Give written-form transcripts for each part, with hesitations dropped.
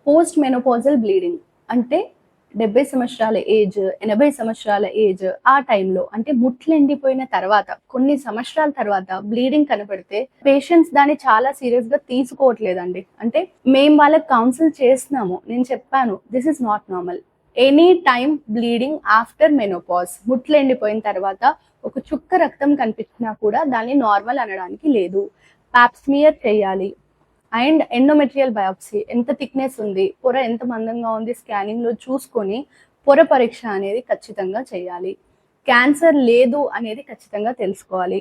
Post menopausal bleeding అంటే 70 సంవత్సరాల age, 80 సంవత్సరాల ఏజ్, ఆ టైంలో అంటే ముట్లు ఎండిపోయిన తర్వాత కొన్ని సంవత్సరాల తర్వాత బ్లీడింగ్ కనపడితే పేషెంట్స్ దాన్ని చాలా సీరియస్ గా తీసుకోవట్లేదండి. అంటే మేము వాళ్ళకి కౌన్సిల్ చేస్తున్నాము, నేను చెప్పాను this is not normal. Any time bleeding after menopause, ముట్లు ఎండిపోయిన తర్వాత ఒక చుక్క రక్తం కనిపించినా కూడా దాన్ని నార్మల్ అనడానికి లేదు. పాప్స్మియర్ చేయాలి. అండ్ ఎండోమెట్రియల్ బయాప్సీ, ఎంత థిక్నెస్ ఉంది, పొర ఎంత మందంగా ఉంది స్కానింగ్ లో చూసుకొని పొర పరీక్ష అనేది ఖచ్చితంగా చేయాలి. క్యాన్సర్ లేదు అనేది ఖచ్చితంగా తెలుసుకోవాలి.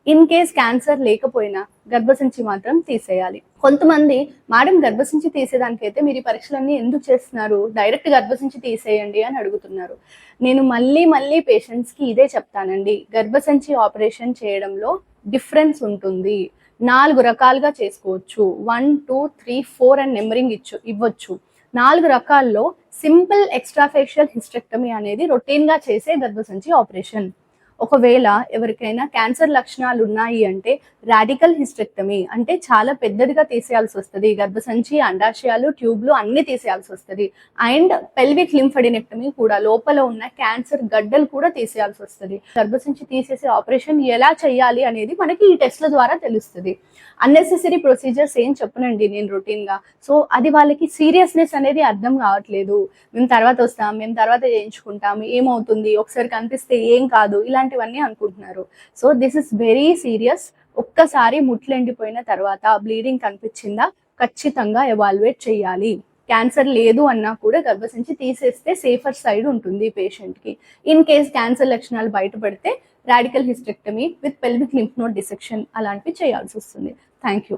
ఇన్ కేస్ క్యాన్సర్ లేకపోయినా గర్భసంచి మాత్రం తీసేయాలి. కొంతమంది మేడం గర్భసంచి తీసేదానికైతే మీరు ఈ పరీక్షలన్నీ ఎందుకు చేస్తున్నారు, డైరెక్ట్ గర్భసంచి తీసేయండి అని అడుగుతున్నారు. నేను మళ్ళీ పేషెంట్స్ కి ఇదే చెప్తానండి, గర్భసంచి ఆపరేషన్ చేయడంలో డిఫరెన్స్ ఉంటుంది. 4 రకాలుగా చేసుకోవచ్చు. 1, 2, 3, 4 అని నెంబరింగ్ ఇవ్వచ్చు. 4 రకాల్లో సింపుల్ ఎక్స్ట్రాఫేషియల్ హిస్టెక్టమీ అనేది రొటీన్ గా చేసే గర్భసంచి ఆపరేషన్. ఒకవేళ ఎవరికైనా క్యాన్సర్ లక్షణాలు ఉన్నాయి అంటే రాడికల్ హిస్టెక్టమీ, అంటే చాలా పెద్దదిగా తీసేయాల్సి వస్తుంది. గర్భసంచి, అండాశయాలు, ట్యూబ్లు అన్ని తీసేయాల్సి వస్తుంది. అండ్ పెల్విక్ లింఫెడినెక్టమీ కూడా, లోపల ఉన్న క్యాన్సర్ గడ్డలు కూడా తీసేయాల్సి వస్తుంది. గర్భసంచి తీసేసే ఆపరేషన్ ఎలా చేయాలి అనేది మనకి ఈ టెస్ట్ల ద్వారా తెలుస్తుంది. అన్నెసెసరీ ప్రొసీజర్స్ ఏం చెప్పనండి నేను రొటీన్ గా. సో అది వాళ్ళకి సీరియస్నెస్ అనేది అర్థం కావట్లేదు. మేము తర్వాత వస్తాం, మేము తర్వాత చేయించుకుంటాం, ఏమవుతుంది, ఒకసారి కనిపిస్తే ఏం కాదు, ఇలాంటివన్నీ అనుకుంటున్నారు. So this is very serious. ఒక్కసారి ముట్లు ఎండిపోయిన తర్వాత బ్లీడింగ్ కనిపించిందా ఖచ్చితంగా ఎవాల్యుయేట్ చేయాలి. క్యాన్సర్ లేదు అన్నా కూడా గర్భసంచి తీసేస్తే సేఫర్ సైడ్ ఉంటుంది పేషెంట్ కి. ఇన్ కేస్ క్యాన్సర్ లక్షణాలు బయటపడితే radical hysterectomy with pelvic lymph node dissection అలాంటివి చేయాల్సి వస్తుంది. Thank you.